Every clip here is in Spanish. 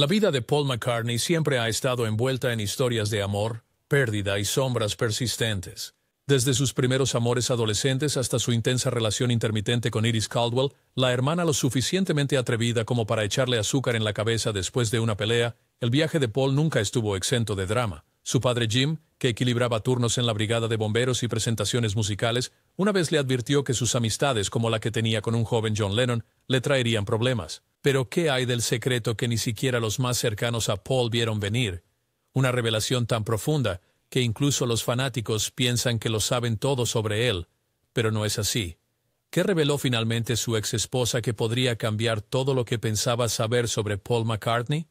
La vida de Paul McCartney siempre ha estado envuelta en historias de amor, pérdida y sombras persistentes. Desde sus primeros amores adolescentes hasta su intensa relación intermitente con Iris Caldwell, la hermana lo suficientemente atrevida como para echarle azúcar en la cabeza después de una pelea, el viaje de Paul nunca estuvo exento de drama. Su padre Jim, que equilibraba turnos en la brigada de bomberos y presentaciones musicales, una vez le advirtió que sus amistades, como la que tenía con un joven John Lennon, le traerían problemas. Pero ¿qué hay del secreto que ni siquiera los más cercanos a Paul vieron venir? Una revelación tan profunda que incluso los fanáticos piensan que lo saben todo sobre él, pero no es así. ¿Qué reveló finalmente su ex esposa que podría cambiar todo lo que pensaba saber sobre Paul McCartney?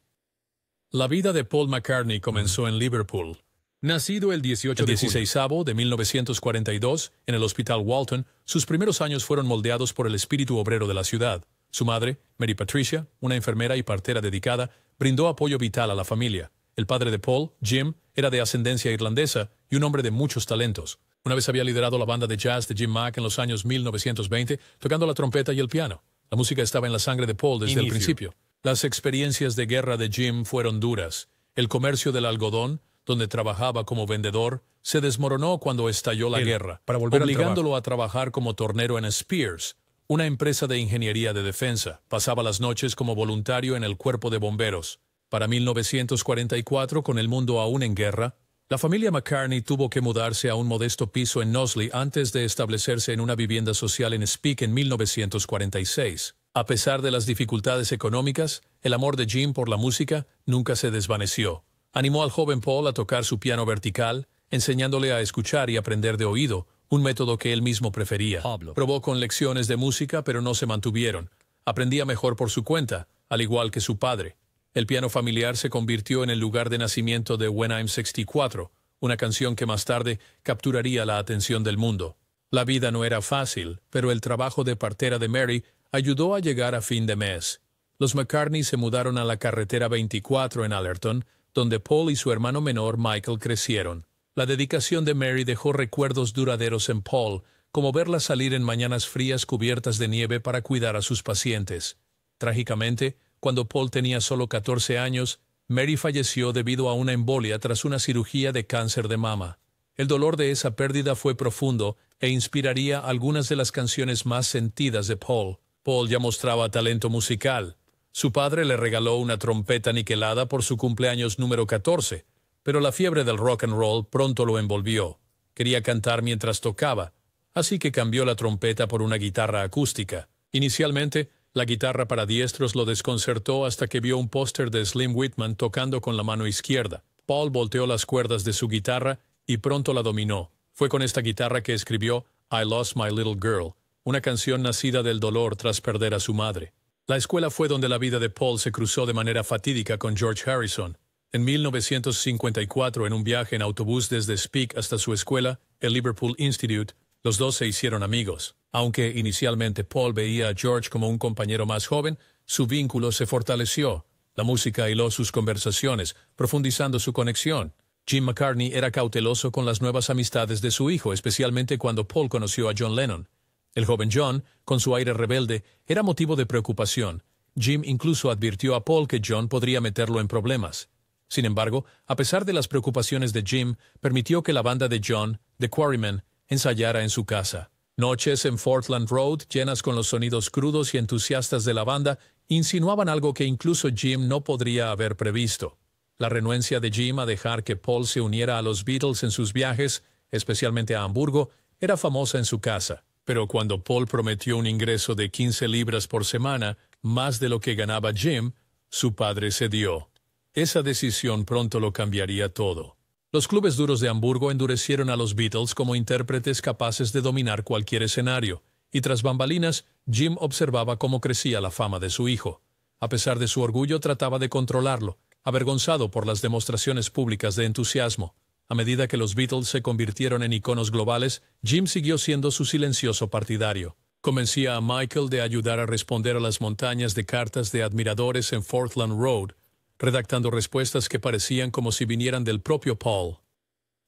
La vida de Paul McCartney comenzó en Liverpool. Nacido el 16avo de 1942 en el Hospital Walton, sus primeros años fueron moldeados por el espíritu obrero de la ciudad. Su madre, Mary Patricia, una enfermera y partera dedicada, brindó apoyo vital a la familia. El padre de Paul, Jim, era de ascendencia irlandesa y un hombre de muchos talentos. Una vez había liderado la banda de jazz de Jim Mack en los años 1920, tocando la trompeta y el piano. La música estaba en la sangre de Paul desde el principio. Las experiencias de guerra de Jim fueron duras. El comercio del algodón, donde trabajaba como vendedor, se desmoronó cuando estalló la guerra, obligándolo a trabajar como tornero en Spears, una empresa de ingeniería de defensa. Pasaba las noches como voluntario en el cuerpo de bomberos. Para 1944, con el mundo aún en guerra, la familia McCartney tuvo que mudarse a un modesto piso en Knowsley antes de establecerse en una vivienda social en Speke en 1946. A pesar de las dificultades económicas, el amor de Jim por la música nunca se desvaneció. Animó al joven Paul a tocar su piano vertical, enseñándole a escuchar y aprender de oído, un método que él mismo prefería. Probó con lecciones de música, pero no se mantuvieron. Aprendía mejor por su cuenta, al igual que su padre. El piano familiar se convirtió en el lugar de nacimiento de When I'm 64, una canción que más tarde capturaría la atención del mundo. La vida no era fácil, pero el trabajo de partera de Mary ayudó a llegar a fin de mes. Los McCartney se mudaron a la carretera 24 en Allerton, donde Paul y su hermano menor Michael crecieron. La dedicación de Mary dejó recuerdos duraderos en Paul, como verla salir en mañanas frías cubiertas de nieve para cuidar a sus pacientes. Trágicamente, cuando Paul tenía solo 14 años, Mary falleció debido a una embolia tras una cirugía de cáncer de mama. El dolor de esa pérdida fue profundo e inspiraría algunas de las canciones más sentidas de Paul. Paul ya mostraba talento musical. Su padre le regaló una trompeta niquelada por su cumpleaños número 14, pero la fiebre del rock and roll pronto lo envolvió. Quería cantar mientras tocaba, así que cambió la trompeta por una guitarra acústica. Inicialmente, la guitarra para diestros lo desconcertó hasta que vio un póster de Slim Whitman tocando con la mano izquierda. Paul volteó las cuerdas de su guitarra y pronto la dominó. Fue con esta guitarra que escribió I Lost My Little Girl, una canción nacida del dolor tras perder a su madre. La escuela fue donde la vida de Paul se cruzó de manera fatídica con George Harrison. En 1954, en un viaje en autobús desde Speke hasta su escuela, el Liverpool Institute, los dos se hicieron amigos. Aunque inicialmente Paul veía a George como un compañero más joven, su vínculo se fortaleció. La música hiló sus conversaciones, profundizando su conexión. Jim McCartney era cauteloso con las nuevas amistades de su hijo, especialmente cuando Paul conoció a John Lennon. El joven John, con su aire rebelde, era motivo de preocupación. Jim incluso advirtió a Paul que John podría meterlo en problemas. Sin embargo, a pesar de las preocupaciones de Jim, permitió que la banda de John, The Quarrymen, ensayara en su casa. Noches en Fortland Road, llenas con los sonidos crudos y entusiastas de la banda, insinuaban algo que incluso Jim no podría haber previsto. La renuencia de Jim a dejar que Paul se uniera a los Beatles en sus viajes, especialmente a Hamburgo, era famosa en su casa. Pero cuando Paul prometió un ingreso de 15 libras por semana, más de lo que ganaba Jim, su padre cedió. Esa decisión pronto lo cambiaría todo. Los clubes duros de Hamburgo endurecieron a los Beatles como intérpretes capaces de dominar cualquier escenario, y tras bambalinas, Jim observaba cómo crecía la fama de su hijo. A pesar de su orgullo, trataba de controlarlo, avergonzado por las demostraciones públicas de entusiasmo. A medida que los Beatles se convirtieron en iconos globales, Jim siguió siendo su silencioso partidario. Convencía a Michael de ayudar a responder a las montañas de cartas de admiradores en Fortland Road, redactando respuestas que parecían como si vinieran del propio Paul.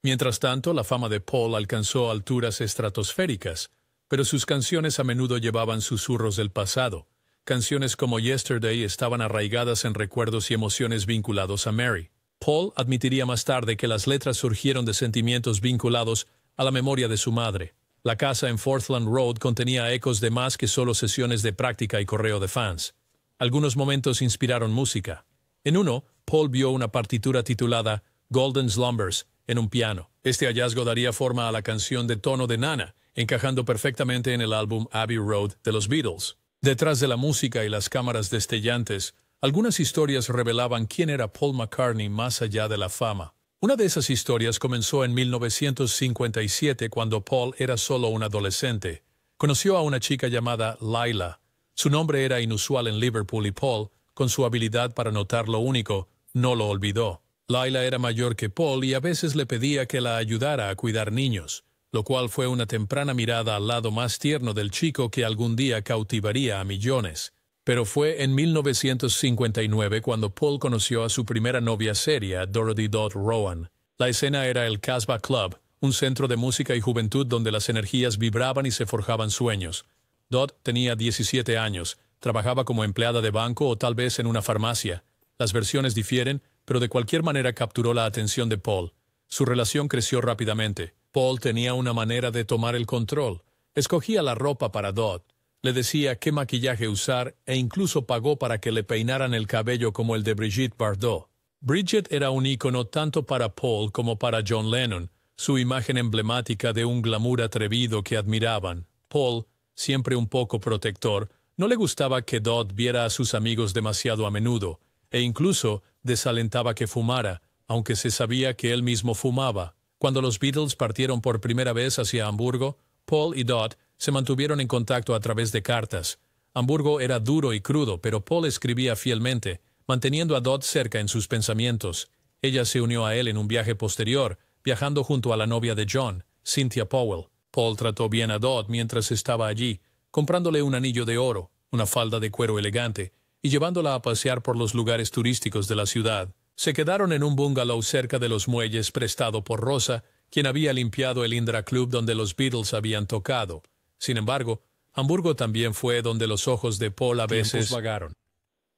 Mientras tanto, la fama de Paul alcanzó alturas estratosféricas, pero sus canciones a menudo llevaban susurros del pasado. Canciones como Yesterday estaban arraigadas en recuerdos y emociones vinculados a Mary. Paul admitiría más tarde que las letras surgieron de sentimientos vinculados a la memoria de su madre. La casa en Forthland Road contenía ecos de más que solo sesiones de práctica y correo de fans. Algunos momentos inspiraron música. En uno, Paul vio una partitura titulada Golden Slumbers en un piano. Este hallazgo daría forma a la canción de tono de Nana, encajando perfectamente en el álbum Abbey Road de los Beatles. Detrás de la música y las cámaras destellantes, algunas historias revelaban quién era Paul McCartney más allá de la fama. Una de esas historias comenzó en 1957 cuando Paul era solo un adolescente. Conoció a una chica llamada Laila. Su nombre era inusual en Liverpool y Paul, con su habilidad para notar lo único, no lo olvidó. Laila era mayor que Paul y a veces le pedía que la ayudara a cuidar niños, lo cual fue una temprana mirada al lado más tierno del chico que algún día cautivaría a millones. Pero fue en 1959 cuando Paul conoció a su primera novia seria, Dorothy Dot Rowan. La escena era el Casbah Club, un centro de música y juventud donde las energías vibraban y se forjaban sueños. Dot tenía 17 años, trabajaba como empleada de banco o tal vez en una farmacia. Las versiones difieren, pero de cualquier manera capturó la atención de Paul. Su relación creció rápidamente. Paul tenía una manera de tomar el control. Escogía la ropa para Dot. Le decía qué maquillaje usar e incluso pagó para que le peinaran el cabello como el de Brigitte Bardot. Bridget era un ícono tanto para Paul como para John Lennon, su imagen emblemática de un glamour atrevido que admiraban. Paul, siempre un poco protector, no le gustaba que Dot viera a sus amigos demasiado a menudo, e incluso desalentaba que fumara, aunque se sabía que él mismo fumaba. Cuando los Beatles partieron por primera vez hacia Hamburgo, Paul y Dot se mantuvieron en contacto a través de cartas. Hamburgo era duro y crudo, pero Paul escribía fielmente, manteniendo a Dot cerca en sus pensamientos. Ella se unió a él en un viaje posterior, viajando junto a la novia de John, Cynthia Powell. Paul trató bien a Dot mientras estaba allí, comprándole un anillo de oro, una falda de cuero elegante, y llevándola a pasear por los lugares turísticos de la ciudad. Se quedaron en un bungalow cerca de los muelles prestado por Rosa, quien había limpiado el Indra Club donde los Beatles habían tocado. Sin embargo, Hamburgo también fue donde los ojos de Paul a veces vagaron.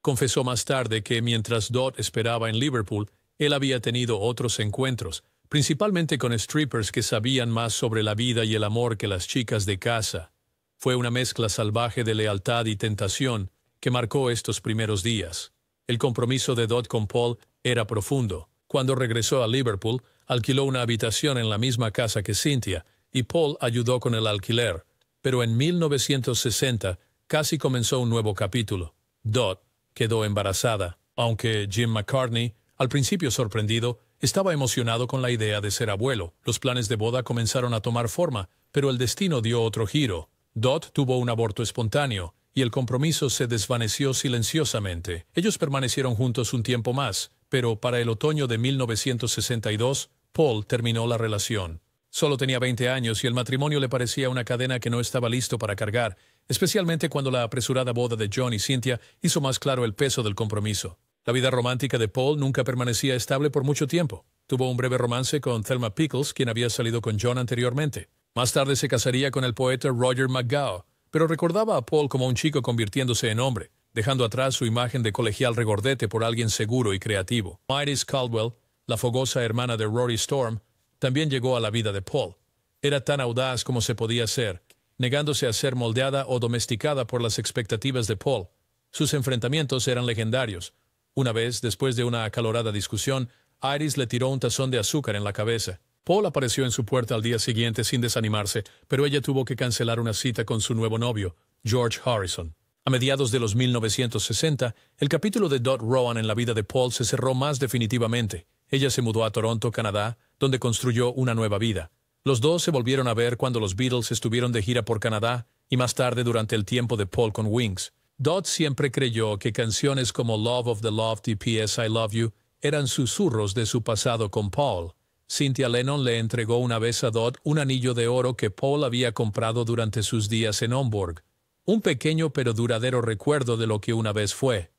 Confesó más tarde que mientras Dot esperaba en Liverpool, él había tenido otros encuentros, principalmente con strippers que sabían más sobre la vida y el amor que las chicas de casa. Fue una mezcla salvaje de lealtad y tentación que marcó estos primeros días. El compromiso de Dot con Paul era profundo. Cuando regresó a Liverpool, alquiló una habitación en la misma casa que Cynthia, y Paul ayudó con el alquiler. Pero en 1960 casi comenzó un nuevo capítulo. Dot quedó embarazada, aunque Jim McCartney, al principio sorprendido, estaba emocionado con la idea de ser abuelo. Los planes de boda comenzaron a tomar forma, pero el destino dio otro giro. Dot tuvo un aborto espontáneo, y el compromiso se desvaneció silenciosamente. Ellos permanecieron juntos un tiempo más, pero para el otoño de 1962, Paul terminó la relación. Solo tenía 20 años y el matrimonio le parecía una cadena que no estaba listo para cargar, especialmente cuando la apresurada boda de John y Cynthia hizo más claro el peso del compromiso. La vida romántica de Paul nunca permanecía estable por mucho tiempo. Tuvo un breve romance con Thelma Pickles, quien había salido con John anteriormente. Más tarde se casaría con el poeta Roger McGowan, pero recordaba a Paul como un chico convirtiéndose en hombre, dejando atrás su imagen de colegial regordete por alguien seguro y creativo. Iris Caldwell, la fogosa hermana de Rory Storm, también llegó a la vida de Paul. Era tan audaz como se podía ser, negándose a ser moldeada o domesticada por las expectativas de Paul. Sus enfrentamientos eran legendarios. Una vez, después de una acalorada discusión, Iris le tiró un tazón de azúcar en la cabeza. Paul apareció en su puerta al día siguiente sin desanimarse, pero ella tuvo que cancelar una cita con su nuevo novio, George Harrison. A mediados de los 1960, el capítulo de Dot Rowan en la vida de Paul se cerró más definitivamente. Ella se mudó a Toronto, Canadá, donde construyó una nueva vida. Los dos se volvieron a ver cuando los Beatles estuvieron de gira por Canadá y más tarde durante el tiempo de Paul con Wings. Dot siempre creyó que canciones como Love of the Loved y P.S. I Love You eran susurros de su pasado con Paul. Cynthia Lennon le entregó una vez a Dot un anillo de oro que Paul había comprado durante sus días en Hamburg. Un pequeño pero duradero recuerdo de lo que una vez fue.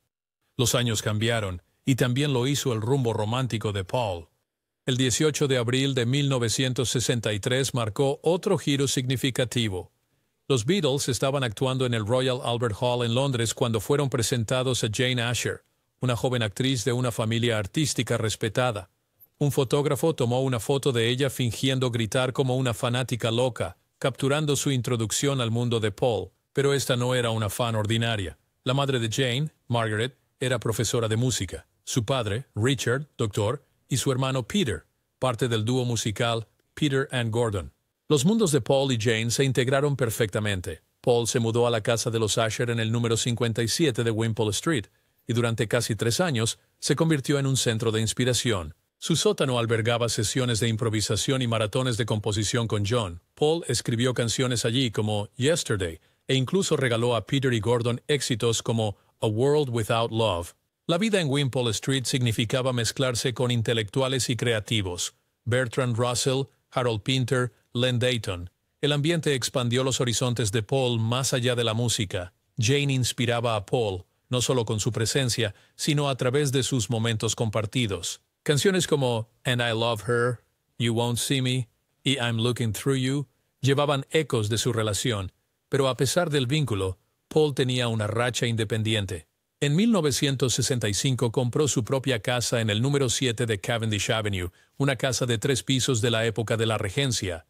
Los años cambiaron, y también lo hizo el rumbo romántico de Paul. El 18 de abril de 1963 marcó otro giro significativo. Los Beatles estaban actuando en el Royal Albert Hall en Londres cuando fueron presentados a Jane Asher, una joven actriz de una familia artística respetada. Un fotógrafo tomó una foto de ella fingiendo gritar como una fanática loca, capturando su introducción al mundo de Paul, pero esta no era una fan ordinaria. La madre de Jane, Margaret, era profesora de música. Su padre, Richard, doctor, y su hermano Peter, parte del dúo musical Peter and Gordon. Los mundos de Paul y Jane se integraron perfectamente. Paul se mudó a la casa de los Asher en el número 57 de Wimpole Street, y durante casi 3 años se convirtió en un centro de inspiración. Su sótano albergaba sesiones de improvisación y maratones de composición con John. Paul escribió canciones allí como Yesterday, e incluso regaló a Peter y Gordon éxitos como A World Without Love. La vida en Wimpole Street significaba mezclarse con intelectuales y creativos. Bertrand Russell, Harold Pinter, Len Dayton. El ambiente expandió los horizontes de Paul más allá de la música. Jane inspiraba a Paul, no solo con su presencia, sino a través de sus momentos compartidos. Canciones como And I Love Her, You Won't See Me y I'm Looking Through You llevaban ecos de su relación, pero a pesar del vínculo, Paul tenía una racha independiente. En 1965 compró su propia casa en el número 7 de Cavendish Avenue, una casa de 3 pisos de la época de la regencia.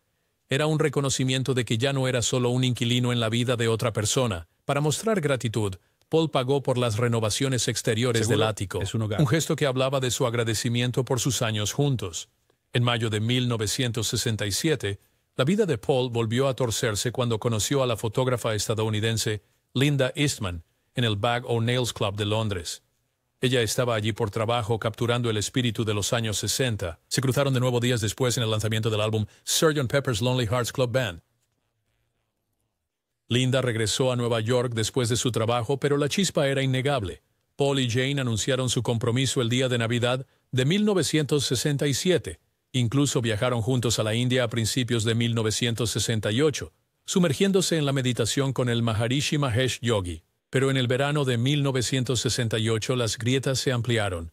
Era un reconocimiento de que ya no era solo un inquilino en la vida de otra persona. Para mostrar gratitud, Paul pagó por las renovaciones exteriores del ático, un gesto que hablaba de su agradecimiento por sus años juntos. En mayo de 1967, la vida de Paul volvió a torcerse cuando conoció a la fotógrafa estadounidense Linda Eastman en el Bag O'Nails Club de Londres. Ella estaba allí por trabajo capturando el espíritu de los años 60. Se cruzaron de nuevo días después en el lanzamiento del álbum Sgt. Pepper's Lonely Hearts Club Band. Linda regresó a Nueva York después de su trabajo, pero la chispa era innegable. Paul y Jane anunciaron su compromiso el día de Navidad de 1967. Incluso viajaron juntos a la India a principios de 1968, sumergiéndose en la meditación con el Maharishi Mahesh Yogi. Pero en el verano de 1968 las grietas se ampliaron.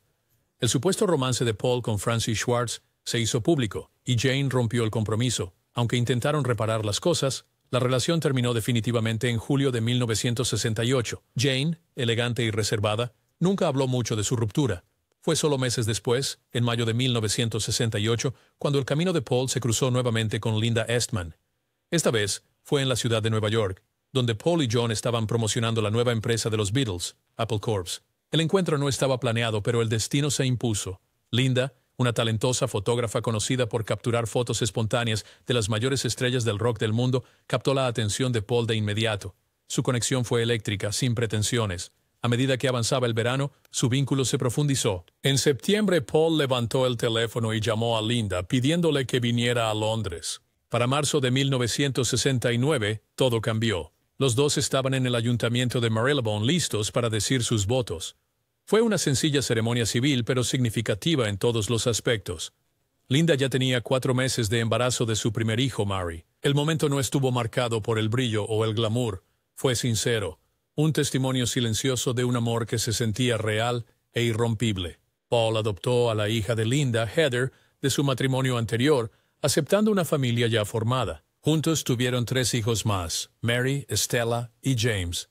El supuesto romance de Paul con Frances Schwartz se hizo público, y Jane rompió el compromiso. Aunque intentaron reparar las cosas, la relación terminó definitivamente en julio de 1968. Jane, elegante y reservada, nunca habló mucho de su ruptura. Fue solo meses después, en mayo de 1968, cuando el camino de Paul se cruzó nuevamente con Linda Eastman. Esta vez fue en la ciudad de Nueva York, donde Paul y John estaban promocionando la nueva empresa de los Beatles, Apple Corps. El encuentro no estaba planeado, pero el destino se impuso. Linda, una talentosa fotógrafa conocida por capturar fotos espontáneas de las mayores estrellas del rock del mundo, captó la atención de Paul de inmediato. Su conexión fue eléctrica, sin pretensiones. A medida que avanzaba el verano, su vínculo se profundizó. En septiembre, Paul levantó el teléfono y llamó a Linda, pidiéndole que viniera a Londres. Para marzo de 1969, todo cambió. Los dos estaban en el ayuntamiento de Marylebone listos para decir sus votos. Fue una sencilla ceremonia civil, pero significativa en todos los aspectos. Linda ya tenía 4 meses de embarazo de su primer hijo, Mary. El momento no estuvo marcado por el brillo o el glamour. Fue sincero. Un testimonio silencioso de un amor que se sentía real e irrompible. Paul adoptó a la hija de Linda, Heather, de su matrimonio anterior, aceptando una familia ya formada. Juntos tuvieron 3 hijos más, Mary, Stella y James.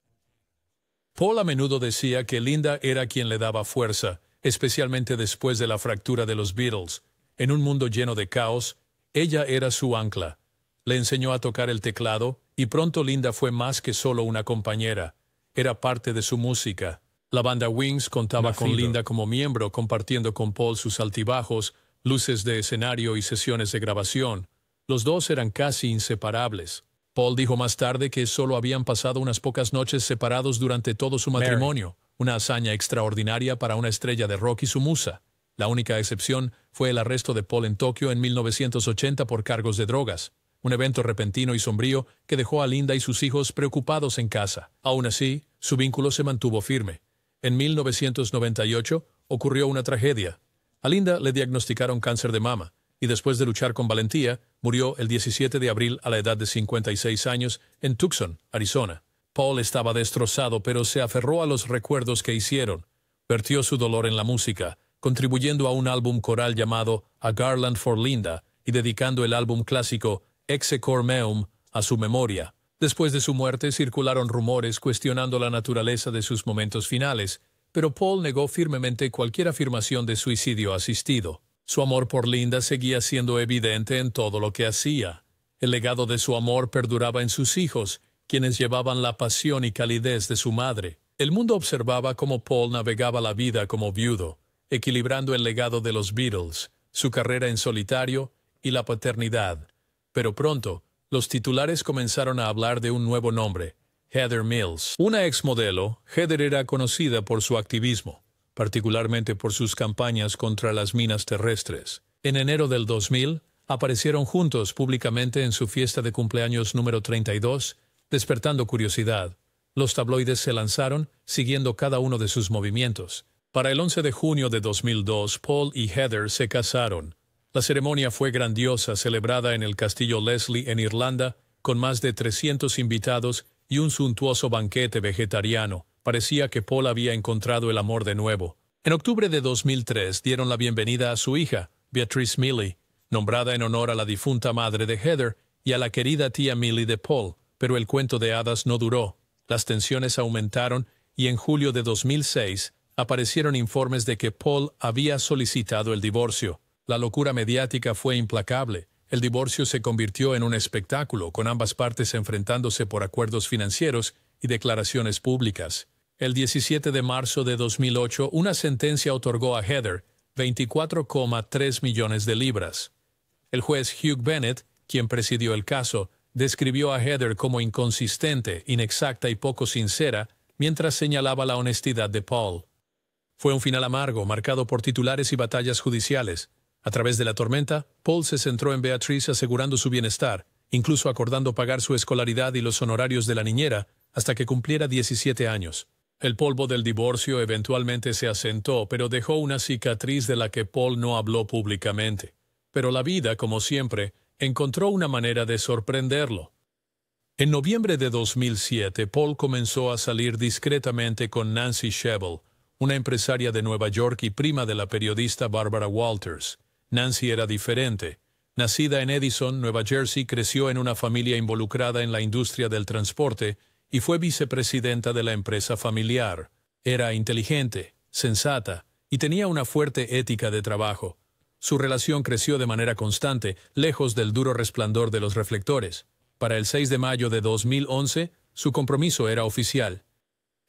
Paul a menudo decía que Linda era quien le daba fuerza, especialmente después de la fractura de los Beatles. En un mundo lleno de caos, ella era su ancla. Le enseñó a tocar el teclado, y pronto Linda fue más que solo una compañera. Era parte de su música. La banda Wings contaba con Linda como miembro, compartiendo con Paul sus altibajos, luces de escenario y sesiones de grabación. Los dos eran casi inseparables. Paul dijo más tarde que solo habían pasado unas pocas noches separados durante todo su matrimonio, una hazaña extraordinaria para una estrella de rock y su musa. La única excepción fue el arresto de Paul en Tokio en 1980 por cargos de drogas, un evento repentino y sombrío que dejó a Linda y sus hijos preocupados en casa. Aún así, su vínculo se mantuvo firme. En 1998 ocurrió una tragedia. A Linda le diagnosticaron cáncer de mama, y después de luchar con valentía, murió el 17 de abril a la edad de 56 años en Tucson, Arizona. Paul estaba destrozado, pero se aferró a los recuerdos que hicieron. Vertió su dolor en la música, contribuyendo a un álbum coral llamado A Garland for Linda y dedicando el álbum clásico Exequor Meum a su memoria. Después de su muerte circularon rumores cuestionando la naturaleza de sus momentos finales, pero Paul negó firmemente cualquier afirmación de suicidio asistido. Su amor por Linda seguía siendo evidente en todo lo que hacía. El legado de su amor perduraba en sus hijos, quienes llevaban la pasión y calidez de su madre. El mundo observaba cómo Paul navegaba la vida como viudo, equilibrando el legado de los Beatles, su carrera en solitario y la paternidad. Pero pronto, los titulares comenzaron a hablar de un nuevo nombre, Heather Mills. Una exmodelo, Heather era conocida por su activismo, particularmente por sus campañas contra las minas terrestres. En enero del 2000, aparecieron juntos públicamente en su fiesta de cumpleaños número 32, despertando curiosidad. Los tabloides se lanzaron, siguiendo cada uno de sus movimientos. Para el 11 de junio de 2002, Paul y Heather se casaron. La ceremonia fue grandiosa, celebrada en el Castillo Leslie en Irlanda, con más de 300 invitados y un suntuoso banquete vegetariano. Parecía que Paul había encontrado el amor de nuevo. En octubre de 2003 dieron la bienvenida a su hija, Beatrice Milley, nombrada en honor a la difunta madre de Heather y a la querida tía Milley de Paul, pero el cuento de hadas no duró. Las tensiones aumentaron y en julio de 2006 aparecieron informes de que Paul había solicitado el divorcio. La locura mediática fue implacable. El divorcio se convirtió en un espectáculo, con ambas partes enfrentándose por acuerdos financieros y declaraciones públicas. El 17 de marzo de 2008, una sentencia otorgó a Heather 24,3 millones de libras. El juez Hugh Bennett, quien presidió el caso, describió a Heather como inconsistente, inexacta y poco sincera, mientras señalaba la honestidad de Paul. Fue un final amargo, marcado por titulares y batallas judiciales. A través de la tormenta, Paul se centró en Beatrice asegurando su bienestar, incluso acordando pagar su escolaridad y los honorarios de la niñera hasta que cumpliera 17 años. El polvo del divorcio eventualmente se asentó, pero dejó una cicatriz de la que Paul no habló públicamente. Pero la vida, como siempre, encontró una manera de sorprenderlo. En noviembre de 2007, Paul comenzó a salir discretamente con Nancy Shevell, una empresaria de Nueva York y prima de la periodista Barbara Walters. Nancy era diferente. Nacida en Edison, Nueva Jersey, creció en una familia involucrada en la industria del transporte y fue vicepresidenta de la empresa familiar. Era inteligente, sensata y tenía una fuerte ética de trabajo. Su relación creció de manera constante, lejos del duro resplandor de los reflectores. Para el 6 de mayo de 2011, su compromiso era oficial.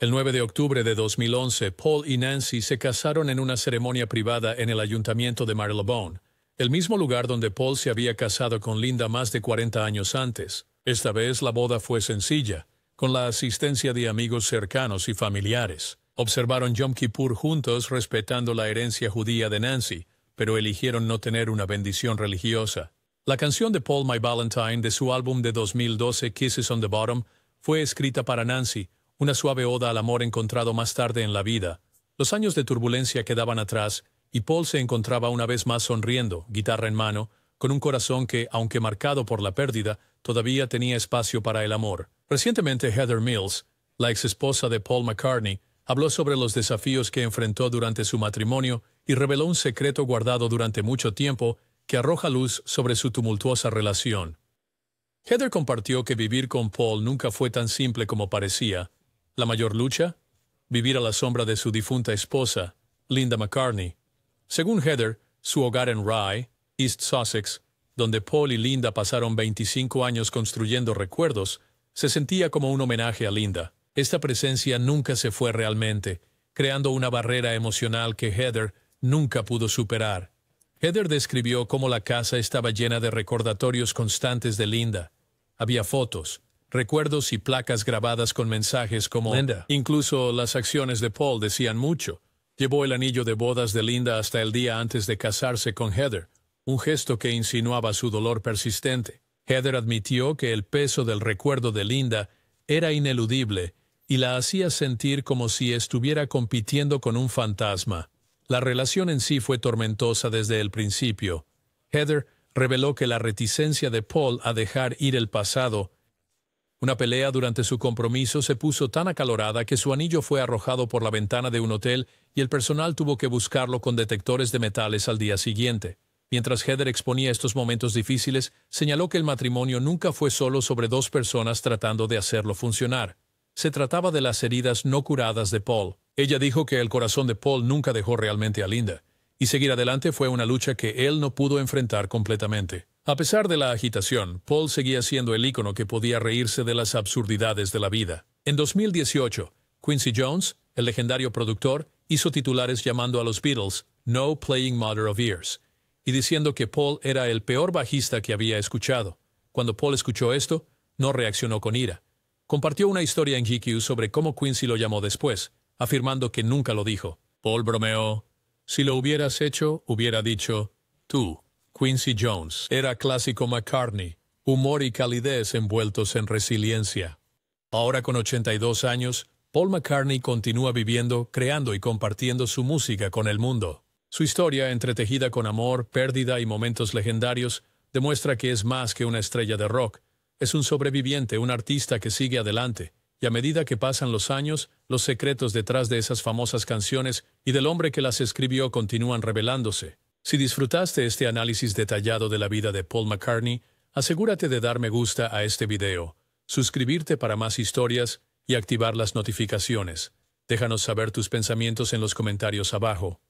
El 9 de octubre de 2011, Paul y Nancy se casaron en una ceremonia privada en el ayuntamiento de Marylebone, el mismo lugar donde Paul se había casado con Linda más de 40 años antes. Esta vez la boda fue sencilla, con la asistencia de amigos cercanos y familiares. Observaron Yom Kippur juntos respetando la herencia judía de Nancy, pero eligieron no tener una bendición religiosa. La canción de Paul My Valentine de su álbum de 2012 Kisses on the Bottom fue escrita para Nancy, una suave oda al amor encontrado más tarde en la vida. Los años de turbulencia quedaban atrás y Paul se encontraba una vez más sonriendo, guitarra en mano, con un corazón que, aunque marcado por la pérdida, todavía tenía espacio para el amor. Recientemente Heather Mills, la exesposa de Paul McCartney, habló sobre los desafíos que enfrentó durante su matrimonio y reveló un secreto guardado durante mucho tiempo que arroja luz sobre su tumultuosa relación. Heather compartió que vivir con Paul nunca fue tan simple como parecía. La mayor lucha, vivir a la sombra de su difunta esposa, Linda McCartney. Según Heather, su hogar en Rye, East Sussex, donde Paul y Linda pasaron 25 años construyendo recuerdos, se sentía como un homenaje a Linda. Esta presencia nunca se fue realmente, creando una barrera emocional que Heather nunca pudo superar. Heather describió cómo la casa estaba llena de recordatorios constantes de Linda. Había fotos, recuerdos y placas grabadas con mensajes como Linda. Incluso las acciones de Paul decían mucho. Llevó el anillo de bodas de Linda hasta el día antes de casarse con Heather, un gesto que insinuaba su dolor persistente. Heather admitió que el peso del recuerdo de Linda era ineludible y la hacía sentir como si estuviera compitiendo con un fantasma. La relación en sí fue tormentosa desde el principio. Heather reveló que la reticencia de Paul a dejar ir el pasado. Una pelea durante su compromiso se puso tan acalorada que su anillo fue arrojado por la ventana de un hotel y el personal tuvo que buscarlo con detectores de metales al día siguiente. Mientras Heather exponía estos momentos difíciles, señaló que el matrimonio nunca fue solo sobre dos personas tratando de hacerlo funcionar. Se trataba de las heridas no curadas de Paul. Ella dijo que el corazón de Paul nunca dejó realmente a Linda, y seguir adelante fue una lucha que él no pudo enfrentar completamente. A pesar de la agitación, Paul seguía siendo el ícono que podía reírse de las absurdidades de la vida. En 2018, Quincy Jones, el legendario productor, hizo titulares llamando a los Beatles "No Playing Mother of Years", y diciendo que Paul era el peor bajista que había escuchado. Cuando Paul escuchó esto, no reaccionó con ira. Compartió una historia en GQ sobre cómo Quincy lo llamó después, afirmando que nunca lo dijo. Paul bromeó: "Si lo hubieras hecho, hubiera dicho, tú, Quincy Jones". Era clásico McCartney, humor y calidez envueltos en resiliencia. Ahora con 82 años, Paul McCartney continúa viviendo, creando y compartiendo su música con el mundo. Su historia, entretejida con amor, pérdida y momentos legendarios, demuestra que es más que una estrella de rock. Es un sobreviviente, un artista que sigue adelante, y a medida que pasan los años, los secretos detrás de esas famosas canciones y del hombre que las escribió continúan revelándose. Si disfrutaste este análisis detallado de la vida de Paul McCartney, asegúrate de dar me gusta a este video, suscribirte para más historias y activar las notificaciones. Déjanos saber tus pensamientos en los comentarios abajo.